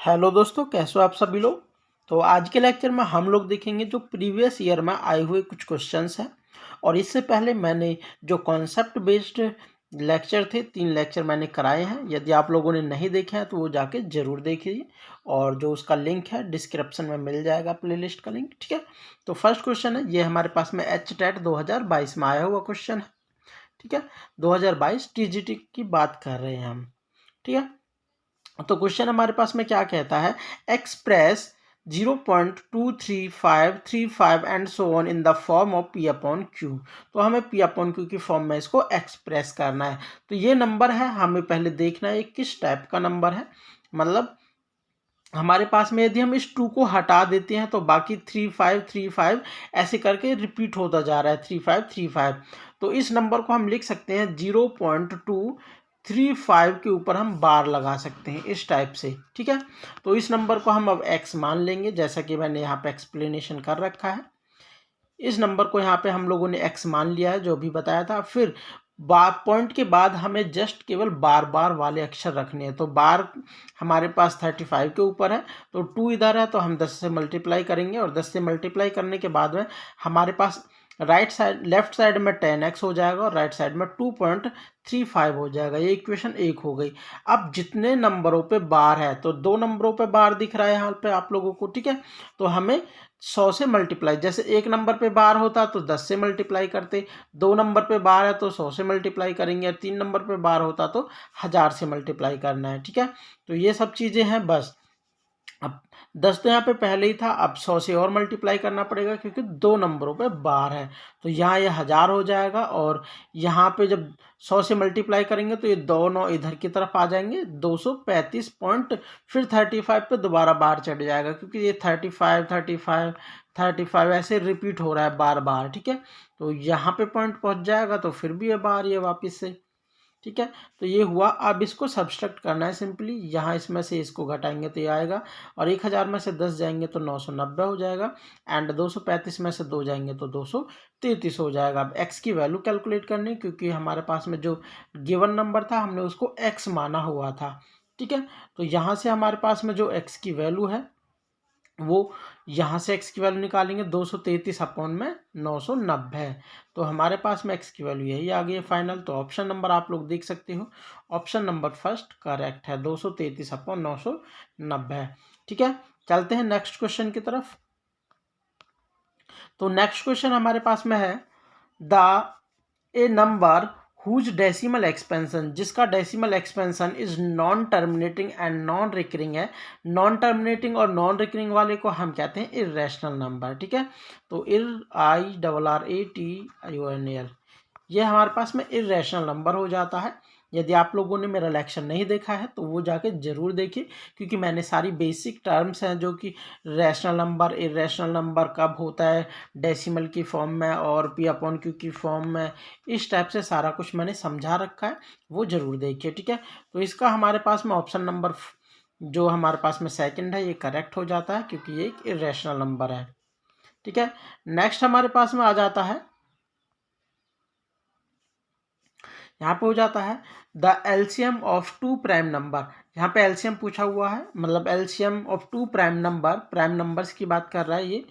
Hello दोस्तों, कैसे हो आप सभी लोग। तो आज के लेक्चर में हम लोग देखेंगे जो प्रीवियस ईयर में आए हुए कुछ क्वेश्चंस हैं। और इससे पहले मैंने जो कॉन्सेप्ट बेस्ड लेक्चर थे 3 लेक्चर मैंने कराए हैं। यदि आप लोगों ने नहीं देखे हैं तो वो जाके ज़रूर देखिए, और जो उसका लिंक है डिस्क्रिप्शन में मिल जाएगा, प्लेलिस्ट का लिंक। ठीक है, तो फर्स्ट क्वेश्चन है, ये हमारे पास में HTET 2022 में आया हुआ क्वेश्चन है। ठीक है, 2022 TGT की बात कर रहे हैं हम। ठीक है, तो क्वेश्चन हमारे पास में क्या कहता है, express 0.23535 and so on in the form of P upon Q। तो हमें P अपॉन Q की फॉर्म में इसको एक्सप्रेस करना है। तो ये नंबर है, हमें पहले देखना है किस टाइप का नंबर है। मतलब हमारे पास में यदि हम इस 2 को हटा देते हैं तो बाकी 3535 ऐसे करके रिपीट होता जा रहा है, 3535। तो इस नंबर को हम लिख सकते हैं 0.235 के ऊपर हम बार लगा सकते हैं इस टाइप से। ठीक है, तो इस नंबर को हम अब x मान लेंगे, जैसा कि मैंने यहाँ पे एक्सप्लेनेशन कर रखा है। इस नंबर को यहाँ पे हम लोगों ने x मान लिया है, जो भी बताया था। फिर बार पॉइंट के बाद हमें जस्ट केवल बार बार वाले अक्षर रखने हैं। तो बार हमारे पास 35 के ऊपर है, तो 2 इधर है, तो हम 10 से मल्टीप्लाई करेंगे, और 10 से मल्टीप्लाई करने के बाद में हमारे पास राइट साइड लेफ्ट साइड में 10x हो जाएगा और राइट साइड में 2.35 हो जाएगा। ये इक्वेशन 1 हो गई। अब जितने नंबरों पे बार है, तो 2 नंबरों पे बार दिख रहा है यहाँ पे आप लोगों को। ठीक है, तो हमें 100 से मल्टीप्लाई, जैसे 1 नंबर पे बार होता तो 10 से मल्टीप्लाई करते, 2 नंबर पे बार है तो 100 से मल्टीप्लाई करेंगे, और 3 नंबर पे बार होता तो 1000 से मल्टीप्लाई करना है। ठीक है, तो ये सब चीज़ें हैं बस। अब 10 तो यहाँ पे पहले ही था, अब 100 से और मल्टीप्लाई करना पड़ेगा क्योंकि 2 नंबरों पे बार है। तो यहाँ ये 1000 हो जाएगा, और यहाँ पे जब 100 से मल्टीप्लाई करेंगे तो ये दोनों इधर की तरफ आ जाएंगे, 235 पॉइंट, फिर 35 पे दोबारा बार चढ़ जाएगा क्योंकि ये 35 35 35 ऐसे रिपीट हो रहा है बार बार। ठीक है, तो यहाँ पे पॉइंट पहुँच जाएगा तो फिर भी ये बार ये वापस से। ठीक है, तो ये हुआ। अब इसको सब्सट्रैक्ट करना है सिंपली, यहाँ इसमें से इसको घटाएंगे तो ये आएगा, और 1000 में से 10 जाएंगे तो 990 हो जाएगा, एंड 235 में से 2 जाएंगे तो 233 हो जाएगा। अब x की वैल्यू कैलकुलेट करनी है, क्योंकि हमारे पास में जो गिवन नंबर था हमने उसको x माना हुआ था। ठीक है, तो यहाँ से हमारे पास में जो x की वैल्यू है वो यहाँ से x की वैल्यू निकालेंगे, 233 अपॉन में 990 है। तो हमारे पास में x की वैल्यू यही आ गई है फाइनल। तो ऑप्शन नंबर आप लोग देख सकते हो, ऑप्शन नंबर फर्स्ट करेक्ट है, 233 अपॉन 990 है। ठीक है, चलते हैं नेक्स्ट क्वेश्चन की तरफ। तो नेक्स्ट क्वेश्चन हमारे पास में है, the a number whose decimal expansion, जिसका decimal expansion is non terminating and non recurring है। नॉन टर्मिनेटिंग और नॉन रिकरिंग वाले को हम कहते हैं इर्रेशनल नंबर। ठीक है, तो IRRATIONAL ये हमारे पास में इर्रेशनल नंबर हो जाता है। यदि आप लोगों ने मेरा लेक्चर नहीं देखा है तो वो जाके ज़रूर देखिए, क्योंकि मैंने सारी बेसिक टर्म्स हैं जो कि रैशनल नंबर, इर्रेशनल नंबर कब होता है डेसिमल की फॉर्म में और P अपॉन Q की फॉर्म में, इस टाइप से सारा कुछ मैंने समझा रखा है, वो ज़रूर देखिए। ठीक है, तो इसका हमारे पास में ऑप्शन नंबर जो हमारे पास में सेकंड है ये करेक्ट हो जाता है, क्योंकि ये एक इर्रेशनल नंबर है। ठीक है, नेक्स्ट हमारे पास में आ जाता है, यहाँ पे हो जाता है the LCM of 2 prime number. यहाँ पे एलसीएम पूछा हुआ है, मतलब LCM of 2 prime number, prime numbers की बात कर रहा है ये।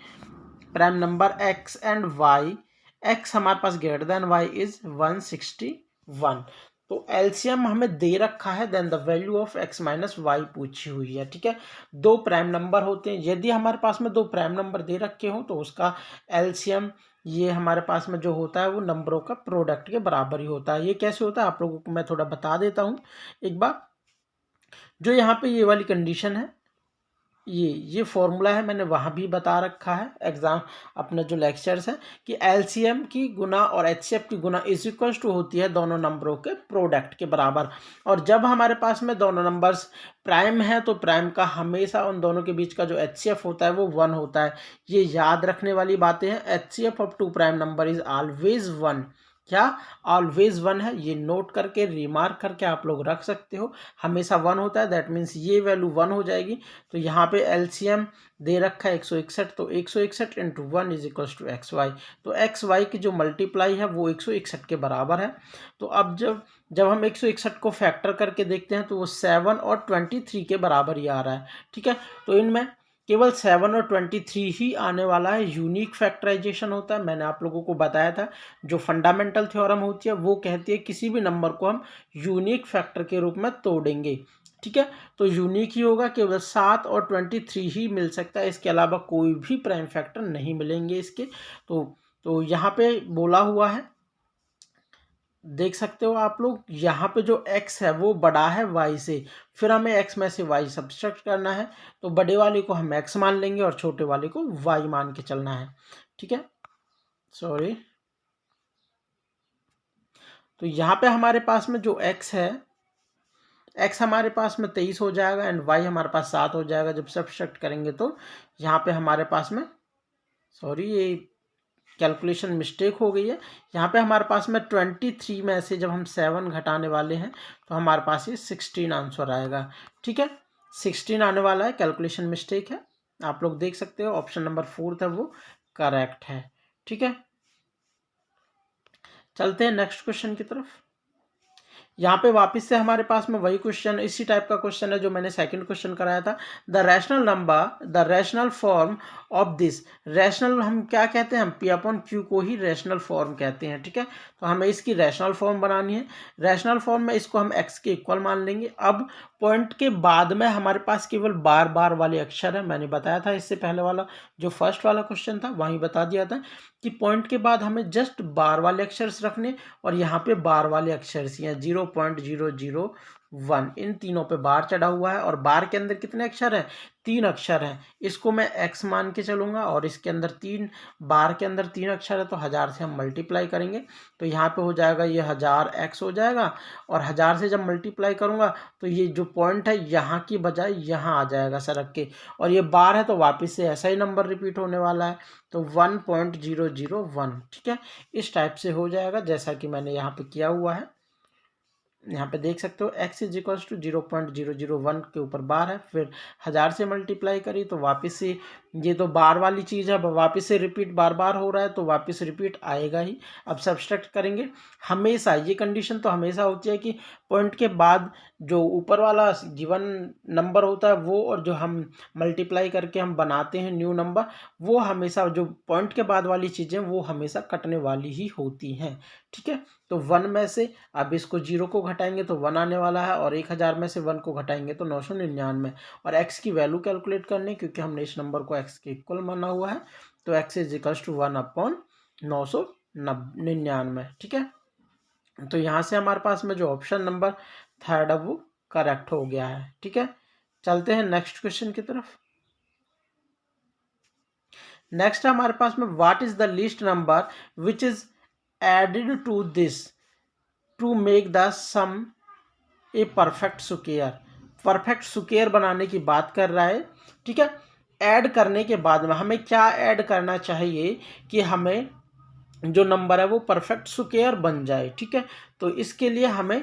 Prime number x and y, x हमारे पास ग्रेटर देन y इज 161। तो एलसीएम हमें दे रखा है, then the value of x minus Y पूछी हुई है। ठीक है, 2 प्राइम नंबर होते हैं, यदि हमारे पास में 2 प्राइम नंबर दे रखे हो तो उसका एलसीएम ये हमारे पास में जो होता है वो नंबरों का प्रोडक्ट के बराबर ही होता है। ये कैसे होता है आप लोगों को मैं थोड़ा बता देता हूँ एक बार। जो यहाँ पे ये वाली कंडीशन है, ये फॉर्मूला है, मैंने वहाँ भी बता रखा है एग्जाम अपने जो लेक्चर्स हैं, कि एलसीएम की गुना और एचसीएफ की गुना इज इक्वल्स टू होती है दोनों नंबरों के प्रोडक्ट के बराबर। और जब हमारे पास में दोनों नंबर्स प्राइम है तो प्राइम का हमेशा उन दोनों के बीच का जो एचसीएफ होता है वो 1 होता है। ये याद रखने वाली बातें हैं, HCF of 2 prime number is always 1। क्या ऑलवेज 1 है, ये नोट करके रिमार्क करके आप लोग रख सकते हो। हमेशा 1 होता है, दैट मीन्स ये वैल्यू 1 हो जाएगी। तो यहाँ पे एलसीएम दे रखा है 161, तो 161 into 1 is equals to X Y. तो एक्स वाई की जो मल्टीप्लाई है वो 161 के बराबर है। तो अब जब जब हम 161 को फैक्टर करके देखते हैं तो वो 7 और 23 के बराबर ही आ रहा है। ठीक है, तो इनमें केवल 7 और 23 ही आने वाला है। यूनिक फैक्टराइजेशन होता है, मैंने आप लोगों को बताया था। जो फंडामेंटल थ्योरम होती है वो कहती है किसी भी नंबर को हम यूनिक फैक्टर के रूप में तोड़ेंगे। ठीक है, तो यूनिक ही होगा, केवल 7 और 23 ही मिल सकता है, इसके अलावा कोई भी प्राइम फैक्टर नहीं मिलेंगे इसके। तो यहाँ पे बोला हुआ है, देख सकते हो आप लोग, यहाँ पे जो x है वो बड़ा है y से, फिर हमें x में से y सब्सट्रैक्ट करना है। तो बड़े वाले को हम x मान लेंगे और छोटे वाले को y मान के चलना है। ठीक है, सॉरी। तो यहाँ पे हमारे पास में जो x है, x हमारे पास में 23 हो जाएगा एंड y हमारे पास 7 हो जाएगा। जब सब्सट्रैक्ट करेंगे तो यहाँ पे हमारे पास में, सॉरी ये कैलकुलेशन मिस्टेक हो गई है। यहाँ पे हमारे पास में 23 में से जब हम 7 घटाने वाले हैं तो हमारे पास ये 16 आंसर आएगा। ठीक है, 16 आने वाला है, कैलकुलेशन मिस्टेक है, आप लोग देख सकते हो। ऑप्शन नंबर 4 था वो करेक्ट है। ठीक है, चलते हैं नेक्स्ट क्वेश्चन की तरफ। यहाँ पे वापस से हमारे पास में वही क्वेश्चन, इसी टाइप का क्वेश्चन है जो मैंने सेकंड क्वेश्चन कराया था। The rational number, the rational form of this, rational हम क्या कहते हैं, हम पी अपॉन क्यू को ही रैशनल फॉर्म कहते हैं। ठीक है, तो हमें इसकी रैशनल फॉर्म बनानी है। रैशनल फॉर्म में इसको हम एक्स के इक्वल मान लेंगे। अब पॉइंट के बाद में हमारे पास केवल बार बार वाले अक्षर है, मैंने बताया था इससे पहले वाला जो फर्स्ट वाला क्वेश्चन था वहीं बता दिया था कि पॉइंट के बाद हमें जस्ट बार वाले अक्षर रखने, और यहाँ पे बार वाले अक्षर ही हैं 0.001, इन तीनों पे बार चढ़ा हुआ है। और बार के अंदर कितने अक्षर हैं, 3 अक्षर हैं। इसको मैं x मान के चलूंगा और इसके अंदर 3 बार के अंदर 3 अक्षर है, तो 1000 से हम मल्टीप्लाई करेंगे तो यहाँ पे हो जाएगा ये 1000x हो जाएगा। और 1000 से जब मल्टीप्लाई करूंगा तो ये जो पॉइंट है यहाँ की बजाय यहाँ आ जाएगा सरक के, और ये बार है तो वापस से ऐसा ही नंबर रिपीट होने वाला है, तो 1.001। ठीक है, इस टाइप से हो जाएगा जैसा कि मैंने यहाँ पे किया हुआ है। यहाँ पे देख सकते हो x इज इक्वल्स टू 0.001 के ऊपर बार है, फिर 1000 से मल्टीप्लाई करी तो वापस से ये तो बार वाली चीज़ है, वापस से रिपीट बार बार हो रहा है तो वापस रिपीट आएगा ही। अब सब्सट्रैक्ट करेंगे, हमेशा ये कंडीशन तो हमेशा होती है कि पॉइंट के बाद जो ऊपर वाला गिवन नंबर होता है वो, और जो हम मल्टीप्लाई करके हम बनाते हैं न्यू नंबर, वो हमेशा जो पॉइंट के बाद वाली चीज़ें वो हमेशा कटने वाली ही होती हैं। ठीक है, तो 1 में से अब इसको 0 को घटाएंगे तो 1 आने वाला है, और 1000 में से 1 को घटाएंगे तो 999। और x की वैल्यू कैलकुलेट करनी, क्योंकि हमने इस नंबर को x के इक्वल माना हुआ है, तो x इज इक्वल्स टू 1/999। ठीक है, तो यहाँ से हमारे पास में जो ऑप्शन नंबर थर्ड है वो करेक्ट हो गया है। ठीक है, चलते हैं नेक्स्ट क्वेश्चन की तरफ। नेक्स्ट है हमारे पास में what is the least number which is added to this to make the sum a perfect square. Perfect square बनाने की बात कर रहा है। ठीक है, ऐड करने के बाद में हमें क्या ऐड करना चाहिए कि हमें जो नंबर है वो परफेक्ट स्क्वायर बन जाए। ठीक है, तो इसके लिए हमें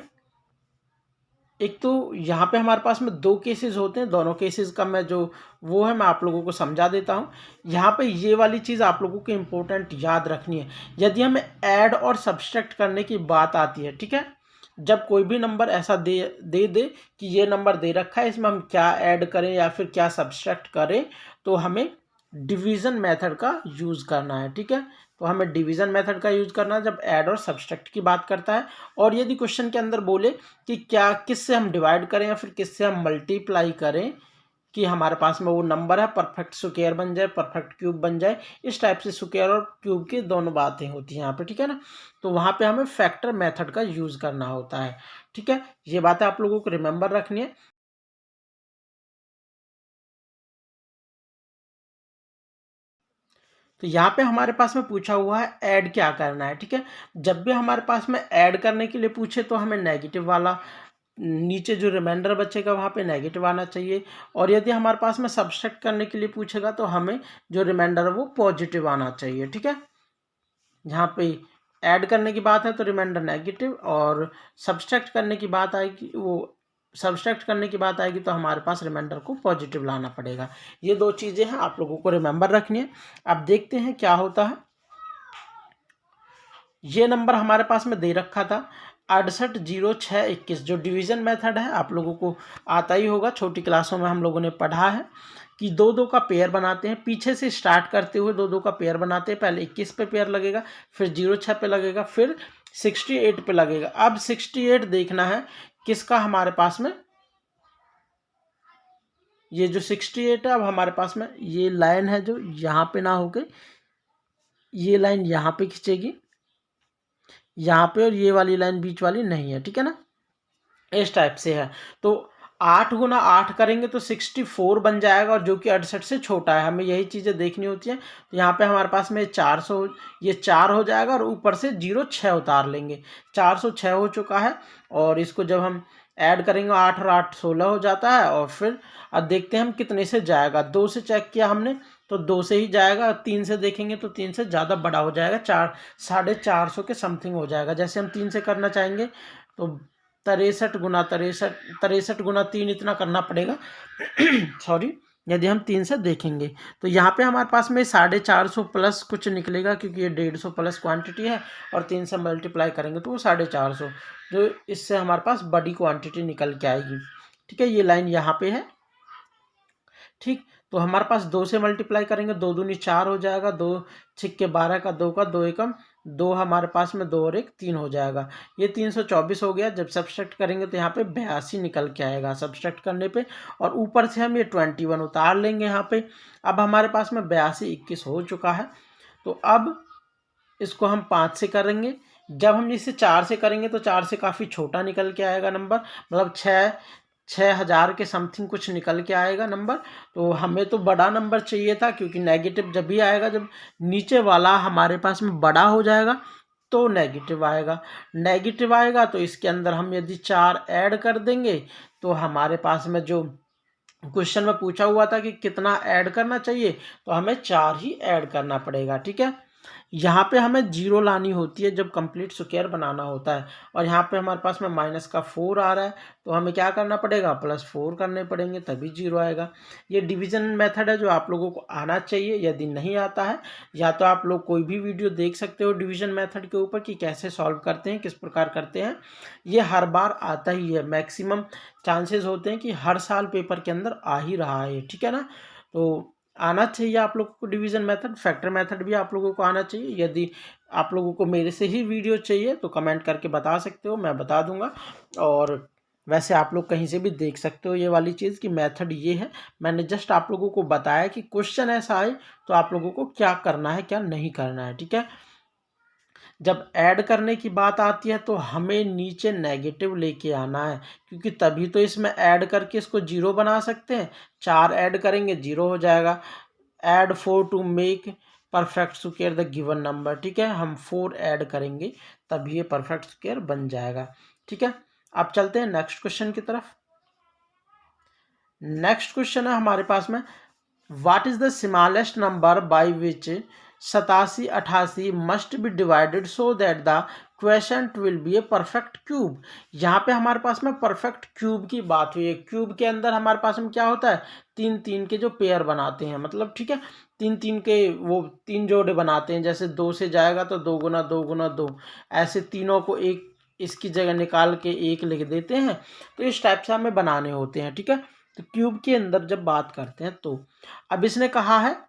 एक तो यहाँ पे हमारे पास में 2 केसेस होते हैं, दोनों केसेस का मैं जो वो है मैं आप लोगों को समझा देता हूँ। यहाँ पे ये वाली चीज़ आप लोगों को इम्पोर्टेंट याद रखनी है। यदि हमें ऐड और सब्सट्रैक्ट करने की बात आती है, ठीक है, जब कोई भी नंबर ऐसा दे कि ये नंबर दे रखा है, इसमें हम क्या ऐड करें या फिर क्या सब्सट्रैक्ट करें, तो हमें डिवीज़न मेथड का यूज़ करना है। ठीक है, तो हमें डिवीज़न मेथड का यूज़ करना है जब ऐड और सब्सट्रैक्ट की बात करता है। और यदि क्वेश्चन के अंदर बोले कि क्या किससे हम डिवाइड करें या फिर किससे हम मल्टीप्लाई करें कि हमारे पास में वो नंबर है परफेक्ट स्क्वायर बन जाए, परफेक्ट क्यूब बन जाए, इस टाइप से स्क्वायर और क्यूब की दोनों बातें होती हैं यहाँ पे। ठीक है ना, तो वहाँ पे हमें फैक्टर मेथड का यूज़ करना होता है। ठीक है, ये बातें आप लोगों को रिमेंबर रखनी है। तो यहाँ पे हमारे पास में पूछा हुआ है ऐड क्या करना है। ठीक है, जब भी हमारे पास में ऐड करने के लिए पूछे तो हमें नेगेटिव वाला, नीचे जो रिमाइंडर बचेगा वहाँ पे नेगेटिव आना चाहिए। और यदि हमारे पास में सब्सट्रैक्ट करने के लिए पूछेगा तो हमें जो रिमाइंडर है वो पॉजिटिव आना चाहिए। ठीक है, यहाँ पे ऐड करने की बात है तो रिमाइंडर नेगेटिव, और सब्सट्रैक्ट करने की बात आएगी तो हमारे पास रिमाइंडर को पॉजिटिव लाना पड़ेगा। ये दो चीज़ें हैं, आप लोगों को रिमेंबर रखनी है। अब देखते हैं क्या होता है। ये नंबर हमारे पास में दे रखा था 680621, जो डिवीज़न मेथड है आप लोगों को आता ही होगा, छोटी क्लासों में हम लोगों ने पढ़ा है कि दो दो का पेयर बनाते हैं, पीछे से स्टार्ट करते हुए दो दो का पेयर बनाते हैं। पहले 21 पे पेयर लगेगा, फिर 06 पे लगेगा, फिर 68 पे लगेगा। अब 68 देखना है किसका हमारे पास में, ये जो 68 है अब हमारे पास में ये लाइन है जो यहाँ पे ना होके ये लाइन यहाँ पे खींचेगी, यहाँ पे, और ये वाली लाइन बीच वाली नहीं है, ठीक है ना, इस टाइप से है। तो 8 गुना 8 करेंगे तो 64 बन जाएगा, और जो कि 68 से छोटा है। हमें यही चीज़ें देखनी होती हैं। तो यहाँ पे हमारे पास में 400, ये 4 हो जाएगा, और ऊपर से 06 उतार लेंगे। 406 हो चुका है, और इसको जब हम ऐड करेंगे 8 और 8 16 हो जाता है। और फिर अब देखते हैं हम कितने से जाएगा। 2 से चेक किया हमने तो 2 से ही जाएगा, 3 से देखेंगे तो 3 से ज़्यादा बड़ा हो जाएगा, 450 के समथिंग हो जाएगा। जैसे हम 3 से करना चाहेंगे तो 63 गुना 3 इतना करना पड़ेगा सॉरी, यदि हम 3 से देखेंगे तो यहाँ पे हमारे पास में 450 प्लस कुछ निकलेगा, क्योंकि ये 150 प्लस क्वांटिटी है, और 3 से मल्टीप्लाई करेंगे तो वो 450, जो इससे हमारे पास बड़ी क्वांटिटी निकल के आएगी। ठीक है, ये लाइन यहाँ पे है। ठीक, तो हमारे पास 2 से मल्टीप्लाई करेंगे, 2 दूनी 4 हो जाएगा, 2 छिक्के 12 का 2 का 2 एकम 2, हमारे पास में 2 और 1 3 हो जाएगा। ये 324 हो गया। जब सब्सट्रैक्ट करेंगे तो यहाँ पे 82 निकल के आएगा सब्सट्रैक्ट करने पे, और ऊपर से हम ये 21 उतार लेंगे यहाँ पे। अब हमारे पास में 82 21 हो चुका है। तो अब इसको हम 5 से करेंगे। जब हम इसे 4 से करेंगे तो 4 से काफ़ी छोटा निकल के आएगा नंबर, मतलब 6,000 के समथिंग कुछ निकल के आएगा नंबर। तो हमें तो बड़ा नंबर चाहिए था, क्योंकि नेगेटिव जब भी आएगा जब नीचे वाला हमारे पास में बड़ा हो जाएगा तो नेगेटिव आएगा। तो इसके अंदर हम यदि 4 ऐड कर देंगे तो हमारे पास में जो क्वेश्चन में पूछा हुआ था कि कितना ऐड करना चाहिए, तो हमें 4 ही ऐड करना पड़ेगा। ठीक है, यहाँ पे हमें 0 लानी होती है जब कंप्लीट स्क्वायर बनाना होता है, और यहाँ पे हमारे पास में माइनस का 4 आ रहा है, तो हमें क्या करना पड़ेगा, +4 करने पड़ेंगे, तभी 0 आएगा। ये डिवीजन मेथड है जो आप लोगों को आना चाहिए। यदि नहीं आता है, या तो आप लोग कोई भी वीडियो देख सकते हो डिवीजन मेथड के ऊपर कि कैसे सॉल्व करते हैं, किस प्रकार करते हैं। ये हर बार आता ही है, मैक्सिमम चांसेस होते हैं कि हर साल पेपर के अंदर आ ही रहा है। ठीक है ना, तो आना चाहिए आप लोगों को डिवीजन मेथड। फैक्टर मेथड भी आप लोगों को आना चाहिए। यदि आप लोगों को मेरे से ही वीडियो चाहिए तो कमेंट करके बता सकते हो, मैं बता दूंगा। और वैसे आप लोग कहीं से भी देख सकते हो ये वाली चीज़ कि मेथड ये है। मैंने जस्ट आप लोगों को बताया कि क्वेश्चन ऐसा आए तो आप लोगों को क्या करना है, क्या नहीं करना है। ठीक है, जब ऐड करने की बात आती है तो हमें नीचे नेगेटिव लेके आना है, क्योंकि तभी तो इसमें ऐड करके इसको 0 बना सकते हैं। 4 ऐड करेंगे 0 हो जाएगा। Add 4 to make perfect square the given number. ठीक है, हम 4 ऐड करेंगे तभी ये परफेक्ट स्क्वायर बन जाएगा। ठीक है, अब चलते हैं नेक्स्ट क्वेश्चन की तरफ। नेक्स्ट क्वेश्चन है हमारे पास में, what is the smallest number by which 8788 must be divided so that the question will be a perfect cube. यहाँ पे हमारे पास में परफेक्ट क्यूब की बात हुई है। क्यूब के अंदर हमारे पास में क्या होता है, 3 के जो पेयर बनाते हैं, मतलब ठीक है, 3 के वो 3 जोड़े बनाते हैं। जैसे 2 से जाएगा तो 2 गुना 2 गुना 2, ऐसे तीनों को एक इसकी जगह निकाल के 1 लिख देते हैं। तो इस टाइप से हमें बनाने होते हैं। ठीक है, तो क्यूब के अंदर जब बात करते हैं तो अब इसने कहा है,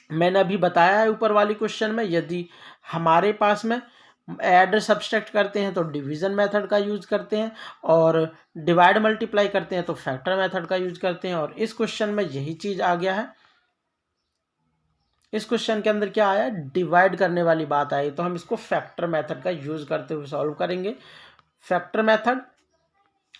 मैंने अभी बताया है ऊपर वाली क्वेश्चन में, यदि हमारे पास में ऐड सब्सट्रैक्ट करते हैं तो डिवीजन मेथड का यूज करते हैं, और डिवाइड मल्टीप्लाई करते हैं तो फैक्टर मेथड का यूज करते हैं। और इस क्वेश्चन में यही चीज आ गया है। इस क्वेश्चन के अंदर क्या आया, डिवाइड करने वाली बात आई, तो हम इसको फैक्टर मेथड का यूज करते हुए सॉल्व करेंगे। फैक्टर मेथड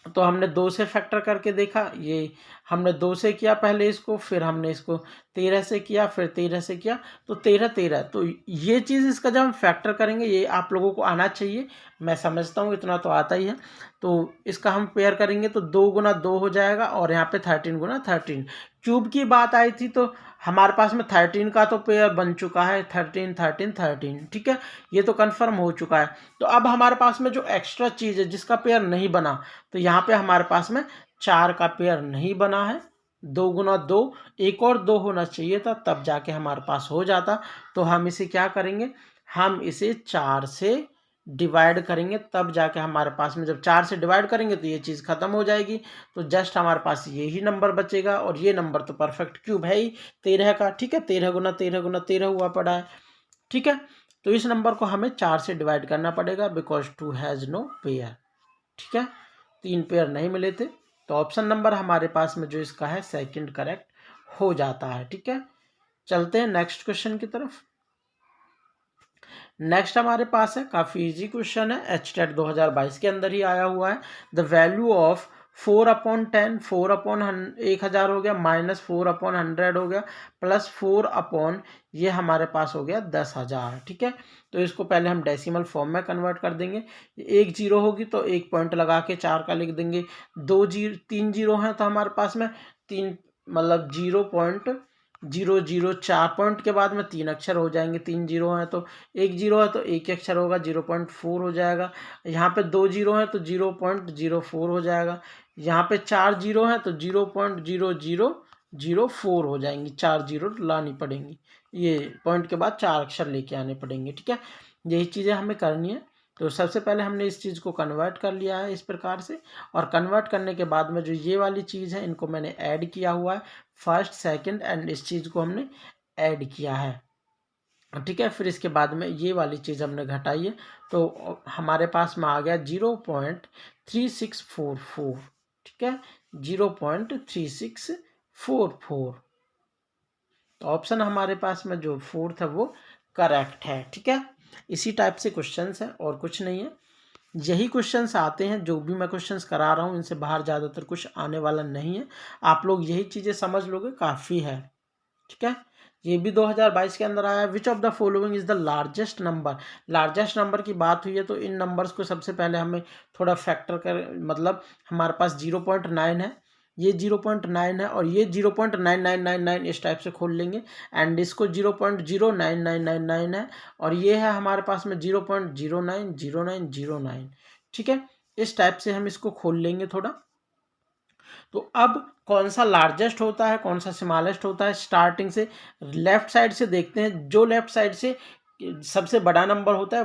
तो हमने 2 से फैक्टर करके देखा, ये हमने 2 से किया पहले इसको, फिर हमने इसको 13 से किया, फिर 13 से किया, तो 13 तो ये चीज़ इसका जब हम फैक्टर करेंगे ये आप लोगों को आना चाहिए। मैं समझता हूँ इतना तो आता ही है। तो इसका हम पेयर करेंगे तो 2 गुना 2 हो जाएगा, और यहाँ पे 13 गुना 13, क्यूब की बात आई थी तो हमारे पास में 13 का तो पेयर बन चुका है, 13 13 13, ठीक है, ये तो कंफर्म हो चुका है। तो अब हमारे पास में जो एक्स्ट्रा चीज़ है जिसका पेयर नहीं बना, तो यहाँ पे हमारे पास में 4 का पेयर नहीं बना है। 2 गुना 2, एक और 2 होना चाहिए था, तब जाके हमारे पास हो जाता। तो हम इसे क्या करेंगे, हम इसे 4 से डिवाइड करेंगे, तब जाके हमारे पास में, जब 4 से डिवाइड करेंगे तो ये चीज़ ख़त्म हो जाएगी। तो जस्ट हमारे पास यही नंबर बचेगा, और ये नंबर तो परफेक्ट क्यूब है ही 13 का, ठीक है, 13 गुना 13 गुना 13 हुआ पड़ा है, ठीक है। तो इस नंबर को हमें 4 से डिवाइड करना पड़ेगा, बिकॉज 2 हैज़ नो पेयर, ठीक है, 3 पेयर नहीं मिले थे। तो ऑप्शन नंबर हमारे पास में जो इसका है सेकंड करेक्ट हो जाता है, ठीक है। चलते हैं नेक्स्ट क्वेश्चन की तरफ। नेक्स्ट हमारे पास है, काफ़ी इजी क्वेश्चन है, एचटेट 2022 के अंदर ही आया हुआ है। द वैल्यू ऑफ 4/10, 4/1000 हो गया, माइनस 4/100 हो गया, प्लस 4 ये हमारे पास हो गया 10,000, ठीक है। तो इसको पहले हम डेसिमल फॉर्म में कन्वर्ट कर देंगे। एक जीरो होगी तो एक पॉइंट लगा के 4 का लिख देंगे, 3 जीरो हैं तो हमारे पास में 3 मतलब 0.004, 4 पॉइंट के बाद में 3 अक्षर हो जाएंगे, 3 जीरो हैं तो एक जीरो है तो एक ही अक्षर होगा, 0.4 हो जाएगा। यहाँ पे 2 जीरो हैं तो 0.04 हो जाएगा। यहाँ पे 4 जीरो हैं तो 0.0004 हो जाएंगी, 4 जीरो लानी पड़ेंगी, ये पॉइंट के बाद 4 अक्षर लेके आने पड़ेंगे, ठीक है। यही चीज़ें हमें करनी है। तो सबसे पहले हमने इस चीज़ को कन्वर्ट कर लिया है इस प्रकार से, और कन्वर्ट करने के बाद में जो ये वाली चीज़ है इनको मैंने ऐड किया हुआ है, फर्स्ट सेकंड एंड इस चीज़ को हमने ऐड किया है, ठीक है। फिर इसके बाद में ये वाली चीज़ हमने घटाई है, तो हमारे पास में आ गया 0.3644, ठीक है, 0.3644। तो ऑप्शन हमारे पास में जो 4 था वो करेक्ट है, ठीक है। इसी टाइप से क्वेश्चंस है और कुछ नहीं है, यही क्वेश्चंस आते हैं। जो भी मैं क्वेश्चंस करा रहा हूँ इनसे बाहर ज़्यादातर कुछ आने वाला नहीं है, आप लोग यही चीज़ें समझ लोगे काफ़ी है, ठीक है। ये भी 2022 के अंदर आया। Which of the following is the largest number, largest number की बात हुई है तो इन नंबर्स को सबसे पहले हमें थोड़ा फैक्टर कर, मतलब हमारे पास 0.9 है, ये 0.9 है, और ये 0.9999 इस टाइप से खोल लेंगे, एंड इसको 0.09999 है, और ये है हमारे पास में 0.090909, ठीक है। इस टाइप से हम इसको खोल लेंगे थोड़ा। तो अब कौन सा लार्जेस्ट होता है, कौन सा स्मॉलेस्ट होता है, स्टार्टिंग से लेफ्ट साइड से देखते हैं। जो लेफ्ट साइड से सबसे बड़ा नंबर होता है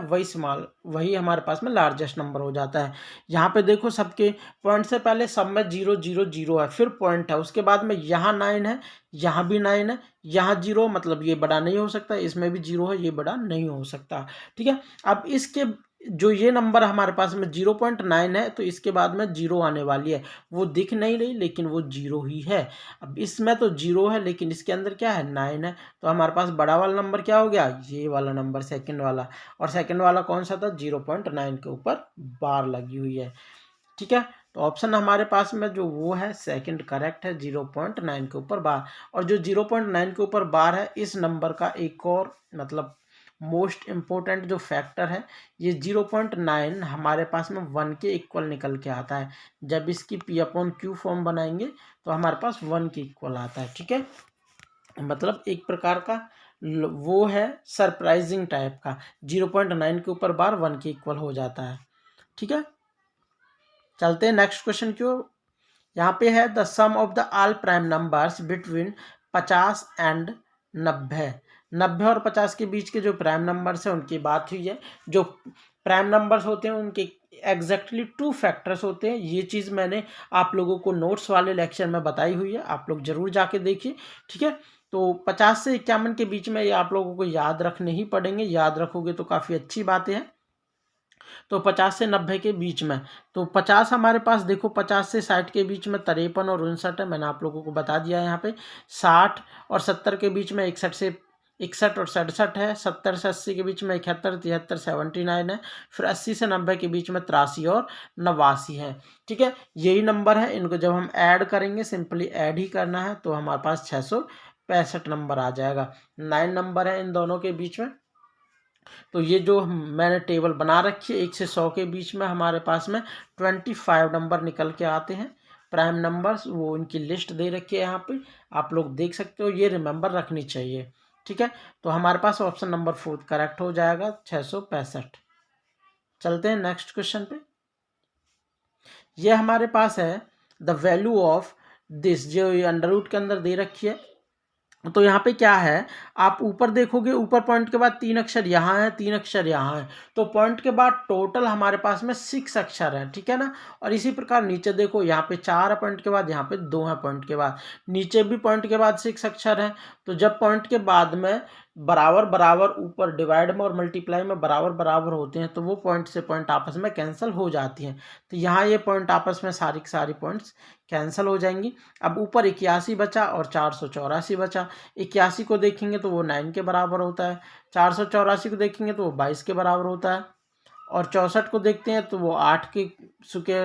वही हमारे पास में लार्जेस्ट नंबर हो जाता है। यहाँ पे देखो सबके पॉइंट से पहले सब में 0 0 0 है, फिर पॉइंट है, उसके बाद में यहाँ 9 है, यहाँ भी 9 है, यहाँ 0, मतलब ये बड़ा नहीं हो सकता, इसमें भी 0 है, ये बड़ा नहीं हो सकता, ठीक है। अब इसके जो ये नंबर हमारे पास में 0.9 है, तो इसके बाद में 0 आने वाली है, वो दिख नहीं रही लेकिन वो 0 ही है। अब इसमें तो 0 है लेकिन इसके अंदर क्या है, 9 है, तो हमारे पास बड़ा वाला नंबर क्या हो गया, ये वाला नंबर सेकंड वाला। और सेकंड वाला कौन सा था, 0.9 के ऊपर बार लगी हुई है, ठीक है। तो ऑप्शन हमारे पास में जो वो है सेकंड करेक्ट है, 0.9 के ऊपर बार। और जो 0.9 के ऊपर बार है, इस नंबर का एक और मतलब मोस्ट इम्पोर्टेंट जो फैक्टर है, ये 0.9 हमारे पास में 1 के इक्वल निकल के आता है। जब इसकी P/Q फॉर्म बनाएंगे तो हमारे पास 1 के इक्वल आता है, ठीक है। मतलब एक प्रकार का वो है सरप्राइजिंग टाइप का, 0.9 के ऊपर बार 1 के इक्वल हो जाता है, ठीक है। चलते हैं नेक्स्ट क्वेश्चन की ओर। यहाँ पे है the sum of the all prime numbers between 50 and 90, 90 और 50 के बीच के जो प्राइम नंबर्स हैं उनकी बात हुई है। जो प्राइम नंबर्स होते हैं उनके एग्जैक्टली 2 फैक्टर्स होते हैं। ये चीज़ मैंने आप लोगों को नोट्स वाले लेक्चर में बताई हुई है, आप लोग जरूर जाके देखिए, ठीक है। तो 50 से 51 के बीच में ये आप लोगों को याद रखने ही पड़ेंगे, याद रखोगे तो काफ़ी अच्छी बातें हैं। तो 50 से 90 के बीच में, तो 50 हमारे पास देखो 50 से 60 के बीच में 53 और 59 है, मैंने आप लोगों को बता दिया है यहाँ पे। 60 और 70 के बीच में 61 और 67 है। 70 से 80 के बीच में 71, 73, 79 है। फिर 80 से 90 के बीच में 83 और 89 है, ठीक है। यही नंबर है, इनको जब हम ऐड करेंगे, सिंपली ऐड ही करना है, तो हमारे पास 665 नंबर आ जाएगा। 9 नंबर है इन दोनों के बीच में। तो ये जो मैंने टेबल बना रखी है, 1 से 100 के बीच में हमारे पास में 25 नंबर निकल के आते हैं। प्राइम नंबर्स, वो इनकी लिस्ट दे रखी है यहाँ पे, आप लोग देख सकते हो, ये रिमेंबर रखनी चाहिए। ठीक है, तो हमारे पास ऑप्शन नंबर 4 करेक्ट हो जाएगा, 665। चलते हैं नेक्स्ट क्वेश्चन पे। ये हमारे पास है द वैल्यू ऑफ दिस, जो अंडर रूट के अंदर दे रखी है। तो यहाँ पे क्या है, आप ऊपर देखोगे, ऊपर पॉइंट के बाद 3 अक्षर यहाँ है, 3 अक्षर यहाँ है, तो पॉइंट के बाद टोटल हमारे पास में 6 अक्षर है। ठीक है ना। और इसी प्रकार नीचे देखो, यहाँ पे 4 है पॉइंट के बाद, यहाँ पे 2 है पॉइंट के बाद, नीचे भी पॉइंट के बाद 6 अक्षर है। तो जब पॉइंट के बाद में बराबर बराबर ऊपर डिवाइड में और मल्टीप्लाई में बराबर बराबर होते हैं, तो वो पॉइंट से पॉइंट आपस में कैंसिल हो जाती हैं। तो यहाँ ये पॉइंट आपस में सारी की सारी पॉइंट्स कैंसिल हो जाएंगी। अब ऊपर 81 बचा और 484 बचा। 81 को देखेंगे तो वो 9 के बराबर होता है, 484 को देखेंगे तो वो 22 के बराबर होता है, और 64 को देखते हैं तो वो 8 के सुके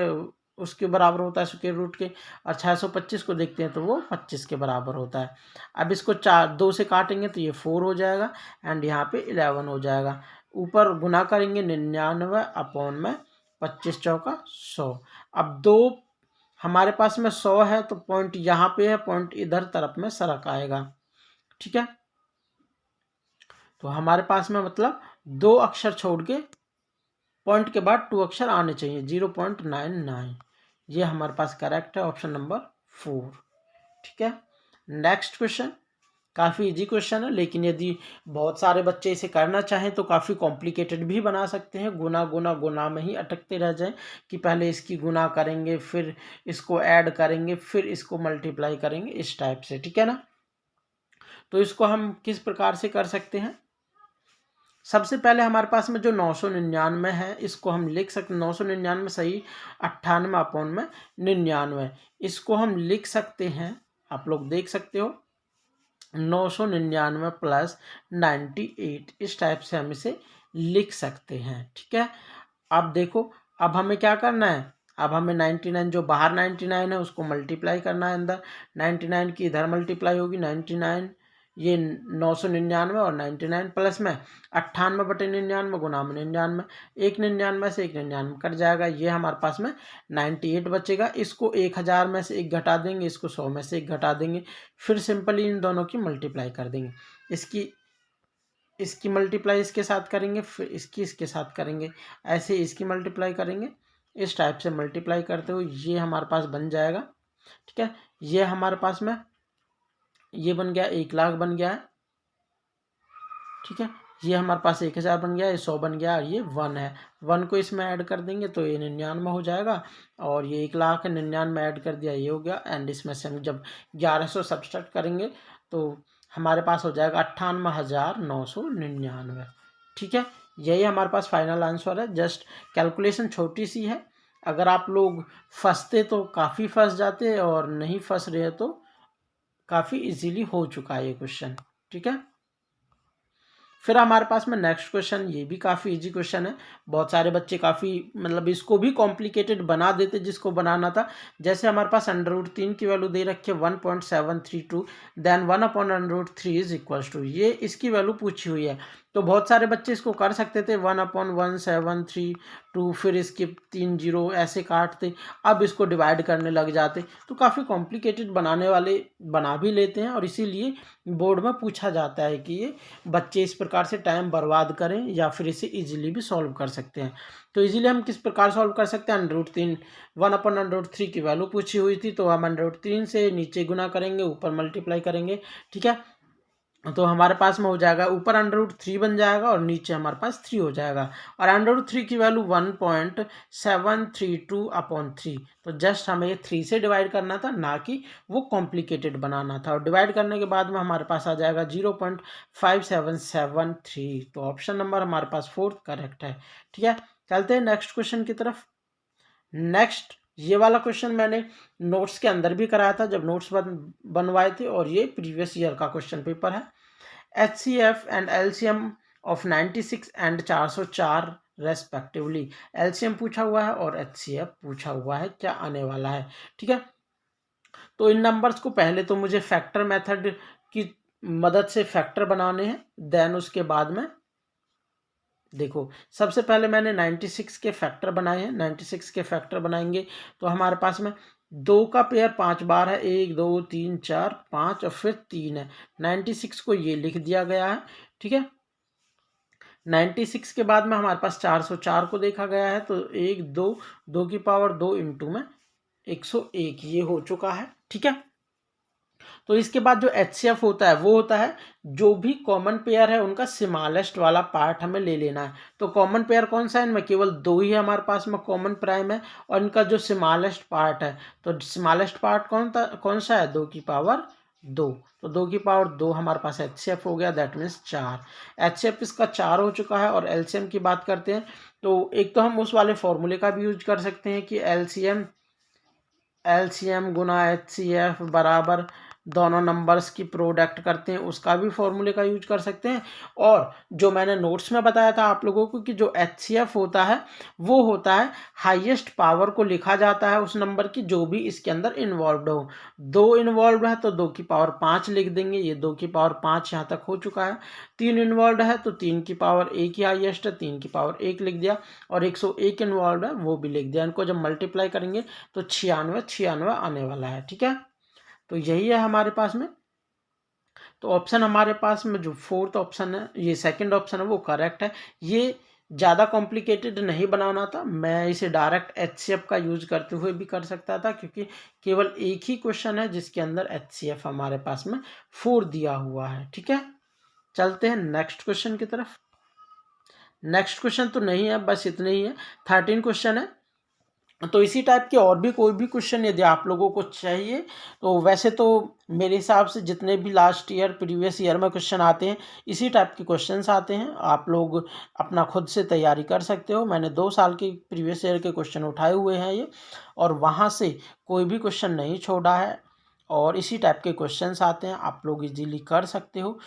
उसके बराबर होता है, स्क्वायर रूट के, और 625 को देखते हैं तो वो 25 के बराबर होता है। अब इसको 2 से काटेंगे तो ये 4 हो जाएगा, एंड यहाँ पे 11 हो जाएगा। ऊपर गुना करेंगे 99 अपॉन में 25 चौका 100। अब 2 हमारे पास में 100 है, तो पॉइंट यहाँ पे है, पॉइंट इधर तरफ में सरक आएगा। ठीक है, तो हमारे पास में मतलब 2 अक्षर छोड़ के पॉइंट के बाद 2 अक्षर आने चाहिए, 0.99। ये हमारे पास करेक्ट है, ऑप्शन नंबर 4। ठीक है, नेक्स्ट क्वेश्चन काफ़ी इजी क्वेश्चन है, लेकिन यदि बहुत सारे बच्चे इसे करना चाहें तो काफ़ी कॉम्प्लिकेटेड भी बना सकते हैं। गुना गुना गुना में ही अटकते रह जाएं कि पहले इसकी गुना करेंगे, फिर इसको ऐड करेंगे, फिर इसको मल्टीप्लाई करेंगे, इस टाइप से। ठीक है ना। तो इसको हम किस प्रकार से कर सकते हैं, सबसे पहले हमारे पास में जो 999 है, इसको हम लिख सकते, 999 सही 98 अपॉन में 99, इसको हम लिख सकते हैं, आप लोग देख सकते हो 999 प्लस 98, इस टाइप से हम इसे लिख सकते हैं। ठीक है, अब देखो, अब हमें क्या करना है, अब हमें 99 जो बाहर 99 है उसको मल्टीप्लाई करना है अंदर, 99 की इधर मल्टीप्लाई होगी, 99 ये 999 और 99 प्लस में 98/99 गुना में 99, एक 99 से एक 99 कट जाएगा, ये हमारे पास में 98 बचेगा। इसको 1000 में से एक घटा देंगे, इसको 100 में से एक घटा देंगे, फिर सिंपली इन दोनों की मल्टीप्लाई कर देंगे। इसकी मल्टीप्लाई इसके साथ करेंगे, फिर इसकी इसके साथ करेंगे, ऐसे इसकी मल्टीप्लाई करेंगे, इस टाइप से मल्टीप्लाई करते हुए ये हमारे पास बन जाएगा। ठीक है, ये हमारे पास में ये बन गया, 1 लाख बन गया है। ठीक है, ये हमारे पास 1000 बन गया, ये 100 बन गया, और ये 1 है, 1 को इसमें ऐड कर देंगे तो ये 99 हो जाएगा, और ये 1 लाख है, 99 ऐड कर दिया, ये हो गया, एंड इसमें से हम जब 1100 सब्सट्रैक्ट करेंगे तो हमारे पास हो जाएगा 98,999। ठीक है, यही हमारे पास फाइनल आंसर है। जस्ट कैलकुलेशन छोटी सी है, अगर आप लोग फंसते तो काफ़ी फंस जाते, और नहीं फंस रहे तो काफ़ी इजीली हो चुका है ये क्वेश्चन। ठीक है, फिर हमारे पास में नेक्स्ट क्वेश्चन, ये भी काफ़ी इजी क्वेश्चन है, बहुत सारे बच्चे काफ़ी मतलब इसको भी कॉम्प्लिकेटेड बना देते जिसको बनाना था। जैसे हमारे पास √3 की वैल्यू दे रखी है 1.732, देन 1/√3 इज इक्वल्स टू, ये इसकी वैल्यू पूछी हुई है। तो बहुत सारे बच्चे इसको कर सकते थे 1/1732, फिर इसके 3 जीरो ऐसे काटते, अब इसको डिवाइड करने लग जाते, तो काफ़ी कॉम्प्लिकेटेड बनाने वाले बना भी लेते हैं, और इसीलिए बोर्ड में पूछा जाता है कि ये बच्चे इस प्रकार से टाइम बर्बाद करें या फिर इसे इजीली भी सॉल्व कर सकते हैं। तो इजीली हम किस प्रकार सॉल्व कर सकते हैं, √3 1/√3 की वैल्यू पूछी हुई थी, तो हम √3 से नीचे गुना करेंगे, ऊपर मल्टीप्लाई करेंगे। ठीक है, तो हमारे पास में हो जाएगा, ऊपर √3 बन जाएगा और नीचे हमारे पास 3 हो जाएगा, और √3 की वैल्यू 1.732/3, तो जस्ट हमें ये 3 से डिवाइड करना था, ना कि वो कॉम्प्लिकेटेड बनाना था। और डिवाइड करने के बाद में हमारे पास आ जाएगा 0.5773, तो ऑप्शन नंबर हमारे पास 4 करेक्ट है। ठीक है, चलते हैं नेक्स्ट क्वेश्चन की तरफ। नेक्स्ट ये वाला क्वेश्चन मैंने नोट्स के अंदर भी कराया था जब नोट्स बनवाए थे, और ये प्रीवियस ईयर का क्वेश्चन पेपर है। HCF and LCM of 96 and 404 respectively, LCM पूछा हुआ है और HCF पूछा हुआ है, क्या आने वाला है। ठीक है, तो इन नंबर्स को पहले तो मुझे फैक्टर मेथड की मदद से फैक्टर बनाने हैं, देन उसके बाद में देखो, सबसे पहले मैंने 96 के फैक्टर बनाए हैं, 96 के फैक्टर बनाएंगे तो हमारे पास में 2 का पेयर 5 बार है, 1 2 3 4 5 और फिर 3 है। 96 को ये लिख दिया गया है, ठीक है। 96 के बाद में हमारे पास 404 को देखा गया है, तो 1 2 2 की पावर 2 इंटू में 101 ये हो चुका है, ठीक है। तो इसके बाद जो HCF होता है वो होता है जो भी कॉमन पेयर है उनका स्मॉलेस्ट वाला पार्ट हमें ले लेना है। तो कॉमन पेयर कौन सा है, इनमें केवल 2 ही हमारे पास में कॉमन प्राइम है और इनका जो स्मॉलेस्ट पार्ट है, तो स्मॉलेस्ट पार्ट कौन सा है, 2 की पावर 2। तो 2 की पावर 2 हमारे पास HCF हो गया, दैट मीन्स 4। HCF इसका 4 हो चुका है। और LCM की बात करते हैं तो एक तो हम उस वाले फॉर्मूले का भी यूज कर सकते हैं कि LCM गुना HCF बराबर दोनों नंबर्स की प्रोडक्ट करते हैं, उसका भी फॉर्मूले का यूज कर सकते हैं। और जो मैंने नोट्स में बताया था आप लोगों को कि जो HCF होता है वो होता है हाईएस्ट पावर को लिखा जाता है उस नंबर की जो भी इसके अंदर इन्वॉल्व हो। 2 इन्वॉल्व है तो 2 की पावर 5 लिख देंगे, ये 2 की पावर 5 यहाँ तक हो चुका है। 3 इन्वॉल्व है तो 3 की पावर 1 ही हाईएस्ट है, 3 की पावर 1 लिख दिया। और 101 इन्वॉल्व है वो भी लिख दिया। इनको जब मल्टीप्लाई करेंगे तो 96 आने वाला है, ठीक है। तो यही है हमारे पास में। तो ऑप्शन हमारे पास में जो फोर्थ ऑप्शन है, ये सेकंड ऑप्शन है, वो करेक्ट है। ये ज़्यादा कॉम्प्लिकेटेड नहीं बनाना था, मैं इसे डायरेक्ट HCF का यूज करते हुए भी कर सकता था क्योंकि केवल एक ही क्वेश्चन है जिसके अंदर HCF हमारे पास में 4 दिया हुआ है, ठीक है। चलते हैं नेक्स्ट क्वेश्चन की तरफ। नेक्स्ट क्वेश्चन तो नहीं है, बस इतने ही है। 13 क्वेश्चन है। तो इसी टाइप के और भी कोई भी क्वेश्चन यदि आप लोगों को चाहिए तो वैसे तो मेरे हिसाब से जितने भी लास्ट ईयर प्रीवियस ईयर में क्वेश्चन आते हैं इसी टाइप के क्वेश्चंस आते हैं। आप लोग अपना खुद से तैयारी कर सकते हो। मैंने 2 साल के प्रीवियस ईयर के क्वेश्चन उठाए हुए हैं ये, और वहाँ से कोई भी क्वेश्चन नहीं छोड़ा है और इसी टाइप के क्वेश्चंस आते हैं, आप लोग इजीली कर सकते हो।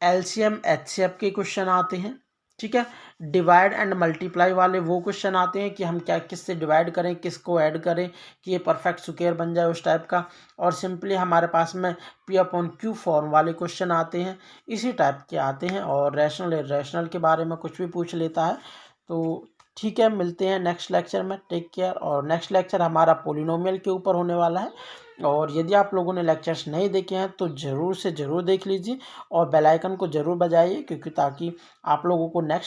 LCM HCF के क्वेश्चन आते हैं, ठीक है। डिवाइड एंड मल्टीप्लाई वाले वो क्वेश्चन आते हैं कि हम क्या किससे डिवाइड करें, किसको ऐड करें कि ये परफेक्ट स्क्वायर बन जाए, उस टाइप का। और सिंपली हमारे पास में P/Q फॉर्म वाले क्वेश्चन आते हैं, इसी टाइप के आते हैं। और रैशनल इरेशनल के बारे में कुछ भी पूछ लेता है। तो ठीक है, मिलते हैं नेक्स्ट लेक्चर में। Take care. और नेक्स्ट लेक्चर हमारा पोलिनोमियल के ऊपर होने वाला है। और यदि आप लोगों ने लेक्चर्स नहीं देखे हैं तो ज़रूर से ज़रूर देख लीजिए और बेल आइकन को ज़रूर बजाइए क्योंकि ताकि आप लोगों को नेक्स्ट